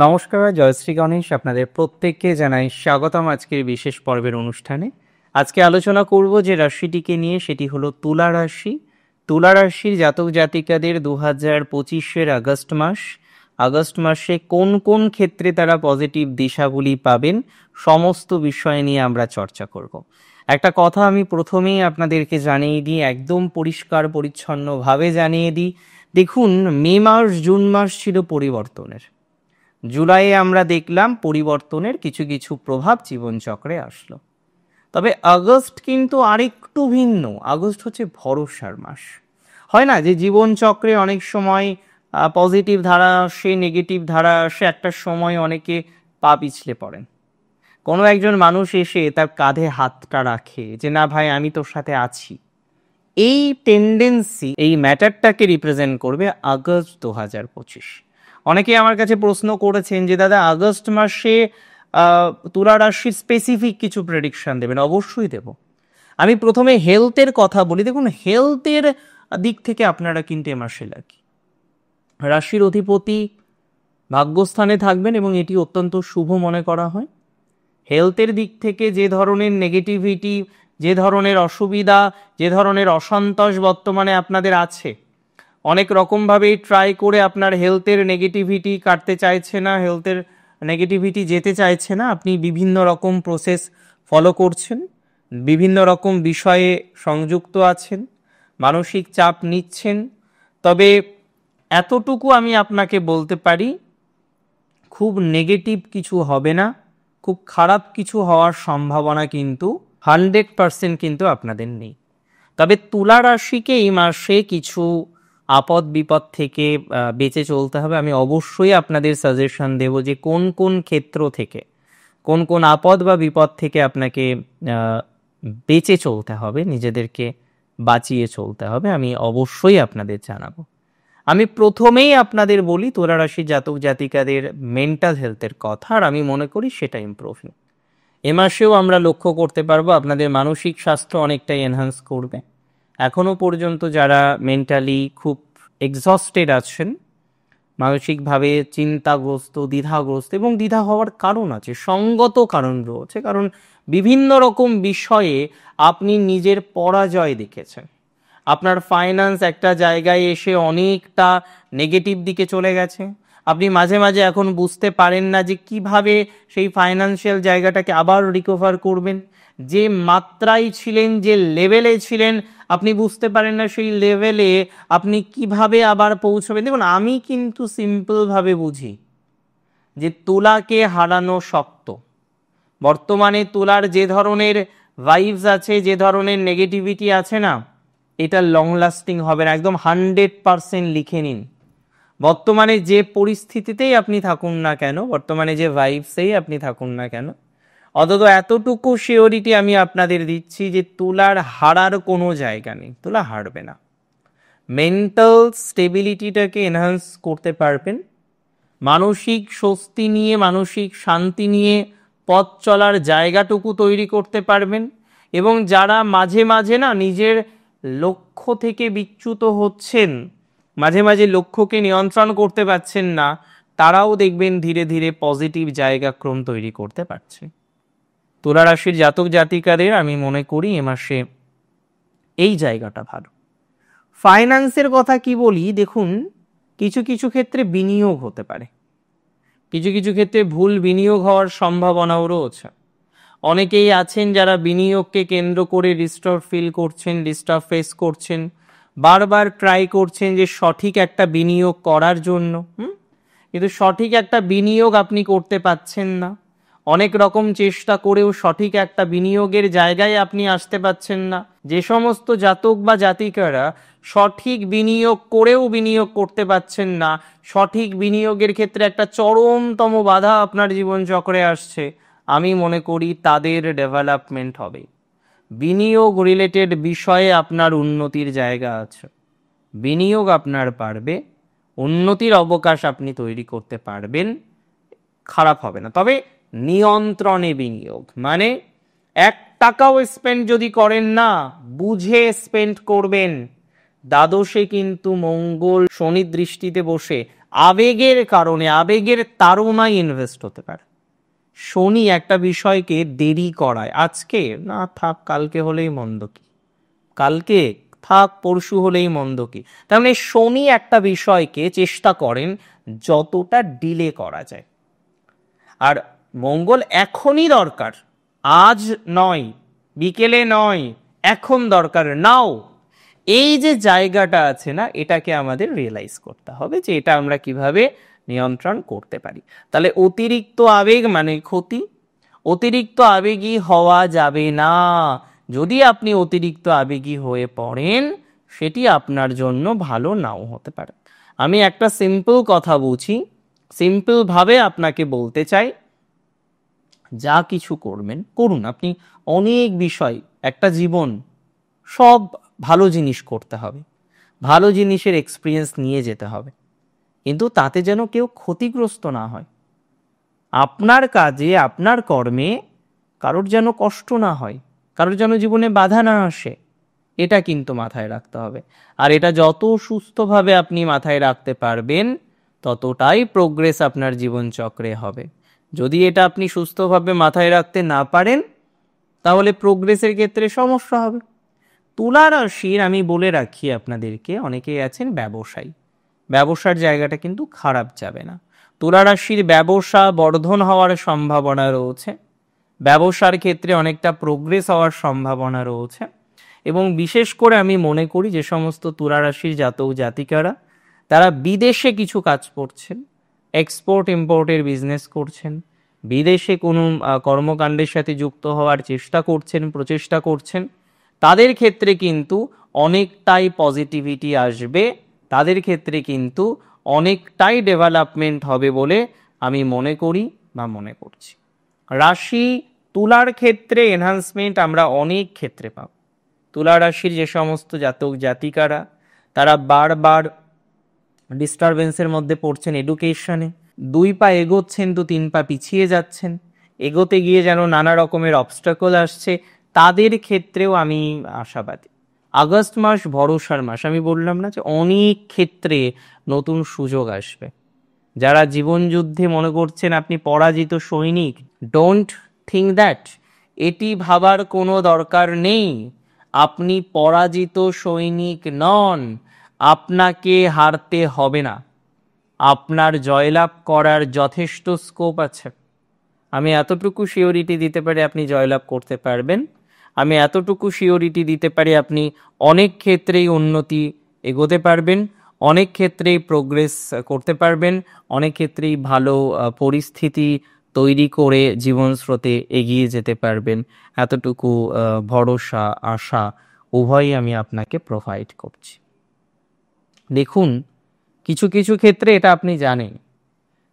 নমস্কার, জয়শ্রী গণেশ। আপনাদের প্রত্যেককে জানাই স্বাগতম আজকের বিশেষ পর্বের অনুষ্ঠানে। আজকে আলোচনা করব যে রাশিটিকে নিয়ে, সেটি হলো তুলা রাশি। তুলা রাশির জাতক জাতিকাদের 2025-এর আগস্ট মাসে কোন কোন ক্ষেত্রে তারা পজিটিভ দিশাগুলি পাবেন, সমস্ত বিষয় নিয়ে আমরা চর্চা করব। একটা কথা আমি প্রথমেই আপনাদেরকে জানিয়ে দিই, একদম পরিষ্কার পরিচ্ছন্নভাবে জানিয়ে দিই। দেখুন, মে মাস জুন মাস ছিল পরিবর্তনের। জুলাইয়ে আমরা দেখলাম পরিবর্তনের কিছু কিছু প্রভাব জীবনচক্রে আসলো। তবে আগস্ট কিন্তু আরেকটু ভিন্ন। আগস্ট হচ্ছে ভরসার মাস। হয় না যে জীবনচক্রে অনেক সময় পজিটিভ ধারা আসে, নেগেটিভ ধারা আসে, একটা সময় অনেকে পা পিছলে পড়েন। কোনো একজন মানুষ এসে তার কাঁধে হাতটা রাখে যে না ভাই, আমি তোর সাথে আছি। এই টেন্ডেন্সি, এই ম্যাটারটাকে রিপ্রেজেন্ট করবে আগস্ট 2025। অনেকে আমার কাছে প্রশ্ন করেছেন যে দাদা, আগস্ট মাসে তুলা রাশির স্পেসিফিক কিছু প্রেডিকশন দেবেন। অবশ্যই দেব। আমি প্রথমে হেলথের কথা বলি। দেখুন, হেলথের দিক থেকে আপনারা কিন্তু এ মাসে লাকি। রাশির অধিপতি ভাগ্যস্থানে থাকবেন এবং এটি অত্যন্ত শুভ মনে করা হয়। হেলথের দিক থেকে যে ধরনের নেগেটিভিটি, যে ধরনের অসুবিধা, যে ধরনের অসন্তোষ বর্তমানে আপনাদের আছে, অনেক রকমভাবেই ট্রাই করে আপনার হেলথের নেগেটিভিটি কাটতে চাইছে না, হেলথের নেগেটিভিটি যেতে চাইছে না। আপনি বিভিন্ন রকম প্রসেস ফলো করছেন, বিভিন্ন রকম বিষয়ে সংযুক্ত আছেন, মানসিক চাপ নিচ্ছেন। তবে এতটুকু আমি আপনাকে বলতে পারি, খুব নেগেটিভ কিছু হবে না, খুব খারাপ কিছু হওয়ার সম্ভাবনা কিন্তু 100% কিন্তু আপনাদের নেই। তবে তুলা রাশিকে এই মাসে কিছু আপদ বিপদ থেকে বেঁচে চলতে হবে। আমি অবশ্যই আপনাদের সাজেশন দেব যে কোন কোন ক্ষেত্র থেকে, কোন কোন আপদ বা বিপদ থেকে আপনাকে বেঁচে চলতে হবে, নিজেদেরকে বাঁচিয়ে চলতে হবে। আমি অবশ্যই আপনাদের জানাবো। আমি প্রথমেই আপনাদের বলি তুলা রাশি জাতক জাতিকাদের মেন্টাল হেলথের কথা, আর আমি মনে করি সেটা ইমপ্রুভিং। এ মাসেও আমরা লক্ষ্য করতে পারবো আপনাদের মানসিক স্বাস্থ্য অনেকটাই এনহান্স করবে। এখনো পর্যন্ত যারা মেন্টালি খুব এক্সস্টেড আছেন, মানসিকভাবে চিন্তাগ্রস্ত, দ্বিধাগ্রস্ত, এবং দ্বিধা হওয়ার কারণ আছে, সঙ্গত কারণ রয়েছে। কারণ বিভিন্ন রকম বিষয়ে আপনি নিজের পরাজয় দেখেছেন। আপনার ফাইন্যান্স একটা জায়গায় এসে অনেকটা নেগেটিভ দিকে চলে গেছে। আপনি মাঝে মাঝে এখন বুঝতে পারেন না যে কিভাবে সেই ফাইন্যান্সিয়াল জায়গাটাকে আবার রিকভার করবেন। যে মাত্রায় ছিলেন, যে লেভেলে ছিলেন, আপনি বুঝতে পারেন না সেই লেভেলে আপনি কিভাবে আবার পৌঁছবেন। দেখুন, আমি কিন্তু সিম্পলভাবে বুঝি যে তুলাকে হারানো শক্ত। বর্তমানে তুলার যে ধরনের ভাইবস আছে, যে ধরনের নেগেটিভিটি আছে না, এটা লং লাস্টিং হবে না। একদম 100% লিখে নিন। বর্তমানে যে পরিস্থিতিতেই আপনি থাকুন না কেন, বর্তমানে যে ভাইবসেই আপনি থাকুন না কেন, অন্তত এতটুকু শিওরিটি আমি আপনাদের দিচ্ছি যে তুলার হারার কোনো জায়গা নেই। তুলা হারবে না। মেন্টাল স্টেবিলিটিটাকে এনহান্স করতে পারবেন, মানসিক স্বস্তি নিয়ে, মানসিক শান্তি নিয়ে পথ চলার জায়গাটুকু তৈরি করতে পারবেন। এবং যারা মাঝে মাঝে না নিজের লক্ষ্য থেকে বিচ্যুত হচ্ছেন, মাঝে মাঝে লক্ষ্যকে নিয়ন্ত্রণ করতে পারছেন না, তারাও দেখবেন ধীরে ধীরে পজিটিভ জায়গাক্রম তৈরি করতে পারছে। তুলা রাশির জাতক জাতিকাদের আমি মনে করি এ মাসে এই জায়গাটা ভালো। ফাইন্যান্সের কথা কি বলি, দেখুন, কিছু কিছু ক্ষেত্রে বিনিয়োগ হতে পারে, কিছু কিছু ক্ষেত্রে ভুল বিনিয়োগ হওয়ার সম্ভাবনাও রয়েছে। অনেকেই আছেন যারা বিনিয়োগকে কেন্দ্র করে ডিস্টার্ব ফিল করছেন, ডিস্টার্ব ফেস করছেন, বারবার ট্রাই করছেন যে সঠিক একটা বিনিয়োগ করার জন্য, কিন্তু সঠিক একটা বিনিয়োগ আপনি করতে পাচ্ছেন না। অনেক রকম চেষ্টা করেও সঠিক একটা বিনিয়োগের জায়গায় আপনি আসতে পাচ্ছেন না। যে সমস্ত জাতক বা জাতিকারা সঠিক বিনিয়োগ করেও বিনিয়োগ করতে পাচ্ছেন না, সঠিক বিনিয়োগের ক্ষেত্রে একটা চরমতম বাধা আপনার জীবনচক্রে আসছে, আমি মনে করি তাদের ডেভেলপমেন্ট হবে। বিনিয়োগ রিলেটেড বিষয়ে আপনার উন্নতির জায়গা আছে, বিনিয়োগ আপনার পারবে, উন্নতির অবকাশ আপনি তৈরি করতে পারবেন, খারাপ হবে না। তবে নিয়ন্ত্রণে বিনিয়োগ, মানে 1 টাকাও স্পেন্ড যদি করেন না, বুঝে স্পেন্ড করবেন। দ্বাদশে কিন্তু মঙ্গল শনির দৃষ্টিতে বসে আবেগের কারণে, আবেগের তাড়নায় ইনভেস্ট হতে পারে। শনি একটা বিষয়কে দেরি করায়, আজকে না থাক কালকে হলেই মন্দ কি, কালকে থাক পরশু হলেই মন্দ কি। তার মানে শনি একটা বিষয়কে চেষ্টা করেন যতটা ডিলে করা যায়। আর মঙ্গল এখনই দরকার, আজ নয়, বিকেলে নয়, এখন দরকার নাও। এই যে জায়গাটা আছে না, এটাকে আমাদের রিয়েলাইজ করতে হবে যে এটা আমরা কিভাবে নিয়ন্ত্রণ করতে পারি। তাহলে অতিরিক্ত আবেগ মানে ক্ষতি, অতিরিক্ত আবেগী হওয়া যাবে না। যদি আপনি অতিরিক্ত আবেগী হয়ে পড়েন, সেটি আপনার জন্য ভালো নাও হতে পারে। আমি একটা সিম্পল কথা বলছি, সিম্পল ভাবে আপনাকে বলতে চাই, যা কিছু করবেন করুন, আপনি অনেক বিষয়, একটা জীবন, সব ভালো জিনিস করতে হবে, ভালো জিনিসের এক্সপিরিয়েন্স নিয়ে যেতে হবে, কিন্তু তাতে যেন কেউ ক্ষতিগ্রস্ত না হয়। আপনার কাজে, আপনার কর্মে কারোর যেন কষ্ট না হয়, কারোর যেন জীবনে বাধা না আসে, এটা কিন্তু মাথায় রাখতে হবে। আর এটা যত সুস্থভাবে আপনি মাথায় রাখতে পারবেন, ততটাই প্রোগ্রেস আপনার জীবনচক্রে হবে। যদি এটা আপনি সুস্থভাবে মাথায় রাখতে না পারেন, তাহলে প্রোগ্রেসের ক্ষেত্রে সমস্যা হবে। তুলা রাশির আমি বলে রাখি আপনাদেরকে, অনেকেই আছেন ব্যবসায়ী, ব্যবসার জায়গাটা কিন্তু খারাপ যাবে না। তুলা রাশির ব্যবসা বর্ধন হওয়ার সম্ভাবনা রয়েছে, ব্যবসার ক্ষেত্রে অনেকটা প্রোগ্রেস হওয়ার সম্ভাবনা রয়েছে। এবং বিশেষ করে আমি মনে করি যে সমস্ত তুলা রাশির জাতক জাতিকারা তারা বিদেশে কিছু কাজ করছেন, এক্সপোর্ট ইম্পোর্টের বিজনেস করছেন, বিদেশে কোনো কর্মকাণ্ডের সাথে যুক্ত হওয়ার চেষ্টা করছেন, প্রচেষ্টা করছেন, তাদের ক্ষেত্রে কিন্তু অনেকটাই পজিটিভিটি আসবে, তাদের ক্ষেত্রে কিন্তু অনেকটাই ডেভেলপমেন্ট হবে বলে আমি মনে করি বা মনে করছি। রাশি তুলার ক্ষেত্রে এনহান্সমেন্ট আমরা অনেক ক্ষেত্রে পাব। তুলা রাশির যে সমস্ত জাতক জাতিকারা তারা বারবার ডিস্টারবেন্সের মধ্যে পড়ছেন এডুকেশনে, 2 পা এগোচ্ছেন তো 3 পা পিছিয়ে যাচ্ছেন, এগোতে গিয়ে যেন নানা রকমের অবস্টাকল আসছে, তাদের ক্ষেত্রেও আমি আশাবাদী। আগস্ট মাস ভরসার মাস, আমি বললাম না যে অনেক ক্ষেত্রে নতুন সুযোগ আসবে। যারা জীবন যুদ্ধে মনে করছেন আপনি পরাজিত সৈনিক, ডোন্ট থিঙ্ক দ্যাট, এটি ভাবার কোনো দরকার নেই। আপনি পরাজিত সৈনিক নন, আপনাকে হারতে হবে না, আপনার জয়লাভ করার যথেষ্ট স্কোপ আছে। আমি এতটুকু সিওরিটি দিতে পারি আপনি জয়লাভ করতে পারবেন, আমি এতটুকু সিওরিটি দিতে পারি আপনি অনেক ক্ষেত্রেই উন্নতি এগোতে পারবেন, অনেক ক্ষেত্রেই প্রোগ্রেস করতে পারবেন, অনেক ক্ষেত্রেই ভালো পরিস্থিতি তৈরি করে জীবন স্রোতে এগিয়ে যেতে পারবেন। এতটুকু ভরসা, আশা উভয়ই আমি আপনাকে প্রোভাইড করছি। দেখুন, কিছু কিছু ক্ষেত্রে এটা আপনি জানেন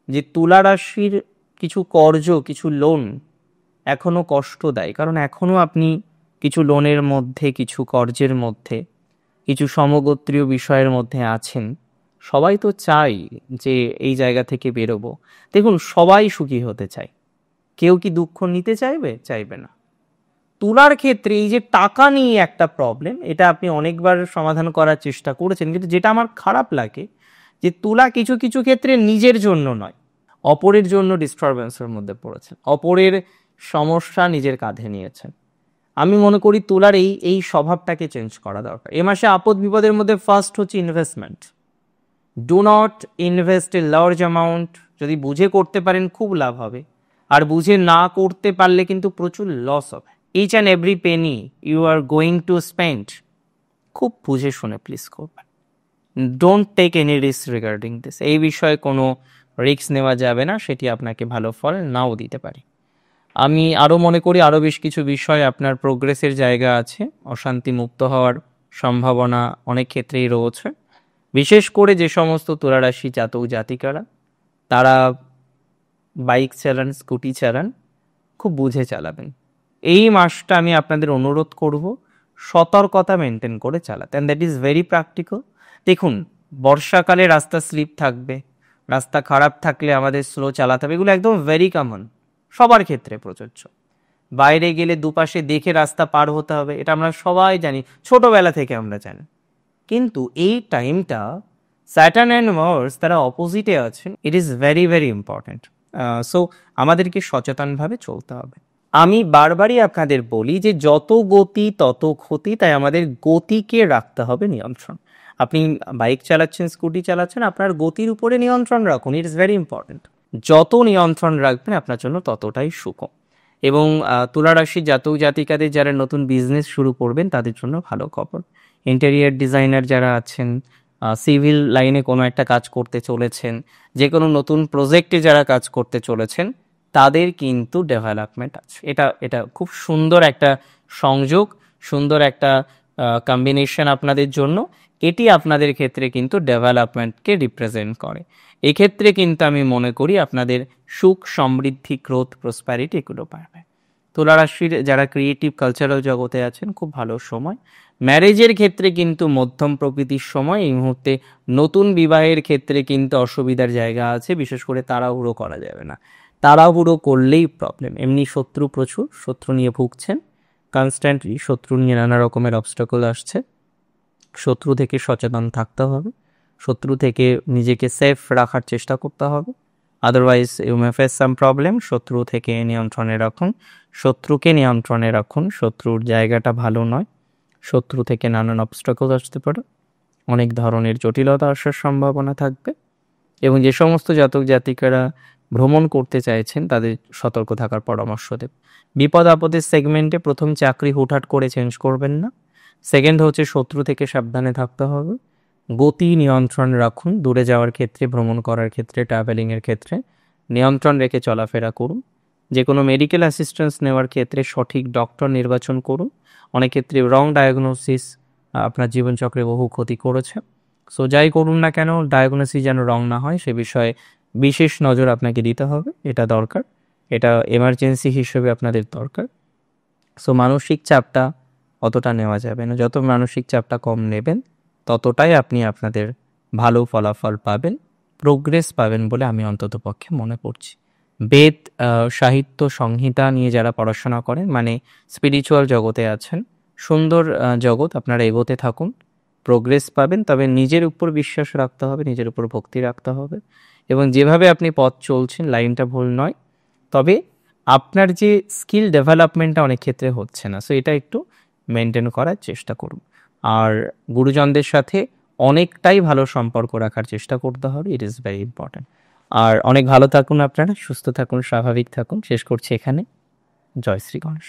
যে তুলা রাশির কিছু কর্জ, কিছু লোন এখনো কষ্ট দেয়, কারণ এখনো আপনি কিছু লোনের মধ্যে, কিছু কর্জের মধ্যে, কিছু সমগোত্রীয় বিষয়ের মধ্যে আছেন। সবাই তো চাই যে এই জায়গা থেকে বেরোবো। দেখুন, সবাই সুখী হতে চায়, কেউ কি দুঃখ নিতে চাইবে? চাইবে না। তুলার ক্ষেত্রে এই যে টাকা নিয়ে একটা প্রবলেম, এটা আপনি অনেকবার সমাধান করার চেষ্টা করেছেন, কিন্তু যেটা আমার খারাপ লাগে যে তুলা কিছু কিছু ক্ষেত্রে নিজের জন্য নয়, অপরের জন্য ডিস্টারবেন্সের মধ্যে পড়েছেন, অপরের সমস্যা নিজের কাঁধে নিয়েছেন। আমি মনে করি তুলার এই স্বভাবটাকে চেঞ্জ করা দরকার। এ মাসে আপদ বিপদের মধ্যে ফার্স্ট হচ্ছে investment. Do not invest a large amount. যদি বুঝে করতে পারেন খুব লাভ হবে, আর বুঝে না করতে পারলে কিন্তু প্রচুর লস হবে। Each and every penny you are going to spend, খুব বুঝে শুনে প্লিজ করবেন। Don't take any risk regarding this. এই বিষয়ে কোনো রিস্ক নেওয়া যাবে না, সেটি আপনাকে ভালো ফল নাও দিতে পারে। আমি আরও মনে করি আরও বেশ কিছু বিষয় আপনার প্রোগ্রেসের জায়গা আছে, অশান্তি মুক্ত হওয়ার সম্ভাবনা অনেক ক্ষেত্রেই রয়েছে। বিশেষ করে যে সমস্ত তুলারাশি জাতক জাতিকারা তারা বাইক চালান, স্কুটি চালান, খুব বুঝে চালাবেন। এই মাসটা আমি আপনাদের অনুরোধ করব সতর্কতা মেনটেন করে চালাতে, and that is very practical. দেখুন, বর্ষাকালে রাস্তা স্লিপ থাকবে, রাস্তা খারাপ থাকলে আমাদের স্লো চালাতে হবে, এগুলো একদম ভেরি কমন, সবার ক্ষেত্রে প্রযোজ্য। বাইরে গেলে দুপাশে দেখে রাস্তা পার হতে হবে, এটা আমরা সবাই জানি, ছোটবেলা থেকে আমরা জানি। কিন্তু এই টাইমটা স্যাটার্ন অ্যান্ড মার্স তারা অপোজিটে আছেন, it is very very important. So আমাদেরকে সচেতনভাবে চলতে হবে। আমি বারবারই আপনাদের বলি যে যত গতি তত ক্ষতি, তাই আমাদের গতিকে রাখতে হবে নিয়ন্ত্রণ। আপনি বাইক চালাচ্ছেন, স্কুটি চালাচ্ছেন, আপনার গতির উপরে নিয়ন্ত্রণ রাখুন, ইট ইজ ভেরি ইম্পর্ট্যান্ট। যত নিয়ন্ত্রণ রাখবেন আপনার জন্য ততটাই সুখম। এবং তুলা রাশির জাতক জাতিকাদের যারা নতুন বিজনেস শুরু করবেন তাদের জন্য ভালো খবর। ইন্টেরিয়ার ডিজাইনার যারা আছেন, সিভিল লাইনে কোনো একটা কাজ করতে চলেছেন, যে কোনো নতুন প্রজেক্টে যারা কাজ করতে চলেছেন, তাদের কিন্তু ডেভেলপমেন্ট আছে। এটা এটা খুব সুন্দর একটা সংযোগ, সুন্দর একটা কম্বিনেশন আপনাদের জন্য। এটি আপনাদের ক্ষেত্রে কিন্তু ডেভেলপমেন্টকে রিপ্রেজেন্ট করে। এক্ষেত্রে কিন্তু আমি মনে করি আপনাদের সুখ, সমৃদ্ধি, গ্রোথ, প্রসপ্যারিটি এগুলো পাবে। তুলা রাশির যারা ক্রিয়েটিভ কালচারাল জগতে আছেন, খুব ভালো সময়। ম্যারেজের ক্ষেত্রে কিন্তু মধ্যম প্রকৃতির সময়। এই মুহূর্তে নতুন বিবাহের ক্ষেত্রে কিন্তু অসুবিধার জায়গা আছে, বিশেষ করে তাড়াহুড়ো করা যাবে না। তাড়াহুড়ো করলেই প্রবলেম। এমনি শত্রু প্রচুর, শত্রু নিয়ে ভুগছেন কনস্ট্যান্টলি, শত্রু নিয়ে নানা রকমের অবস্টাকল আসছে। শত্রু থেকে সচেতন থাকতে হবে, শত্রু থেকে নিজেকে সেফ রাখার চেষ্টা করতে হবে, otherwise you may face some problem. শত্রু থেকে নিয়ন্ত্রণে রাখুন, শত্রুকে নিয়ন্ত্রণে রাখুন। শত্রুর জায়গাটা ভালো নয়, শত্রু থেকে নানান অবস্টাকল আসতে পারে, অনেক ধরনের জটিলতা আসার সম্ভাবনা থাকবে। এবং যে সমস্ত জাতক জাতিকারা ভ্রমণ করতে চাইছেন তাদের সতর্ক থাকার পরামর্শ দেব। বিপদ আপদের সেগমেন্টে প্রথম চাকরি হুটহাট করে চেঞ্জ করবেন না। সেকেন্ড হচ্ছে শত্রু থেকে সাবধানে থাকতে হবে। গতি নিয়ন্ত্রণ রাখুন, দূরে যাওয়ার ক্ষেত্রে, ভ্রমণ করার ক্ষেত্রে, ট্রাভেলিংয়ের ক্ষেত্রে নিয়ন্ত্রণ রেখে চলাফেরা করুন। যে কোনো মেডিকেল অ্যাসিস্ট্যান্স নেওয়ার ক্ষেত্রে সঠিক ডক্টর নির্বাচন করুন। অনেক ক্ষেত্রে রং ডায়াগনোসিস আপনার জীবনচক্রে বহু ক্ষতি করেছে। সো যাই করুন না কেন, ডায়াগনোসিস যেন রং না হয় সে বিষয়ে বিশেষ নজর আপনাকে দিতে হবে, এটা দরকার, এটা এমার্জেন্সি হিসেবে আপনাদের দরকার। সো মানসিক চাপটা অতটা নেওয়া যাবে না, যত মানসিক চাপটা কম নেবেন ততটাই আপনি আপনাদের ভালো ফলাফল পাবেন, প্রোগ্রেস পাবেন বলে আমি অন্তত পক্ষে মনে করছি। বেদ, সাহিত্য, সংহিতা নিয়ে যারা পড়াশোনা করেন, মানে স্পিরিচুয়াল জগতে আছেন, সুন্দর জগৎ, আপনারা এগোতে থাকুন, প্রোগ্রেস পাবেন। তবে নিজের উপর বিশ্বাস রাখতে হবে, নিজের উপর ভক্তি রাখতে হবে, এবং যেভাবে আপনি পথ চলছেন লাইনটা ভুল নয়, তবে আপনার যে স্কিল ডেভেলপমেন্টটা অনেক ক্ষেত্রে হচ্ছে না, সো এটা একটু মেনটেন করার চেষ্টা করুন। আর গুরুজনদের সাথে অনেকটাই ভালো সম্পর্ক রাখার চেষ্টা করতে হবে, ইট ইজ ভেরি ইম্পর্ট্যান্ট। আর অনেক ভালো থাকুন আপনারা, সুস্থ থাকুন, স্বাভাবিক থাকুন। শেষ করছি এখানে। জয় শ্রী গণেশ।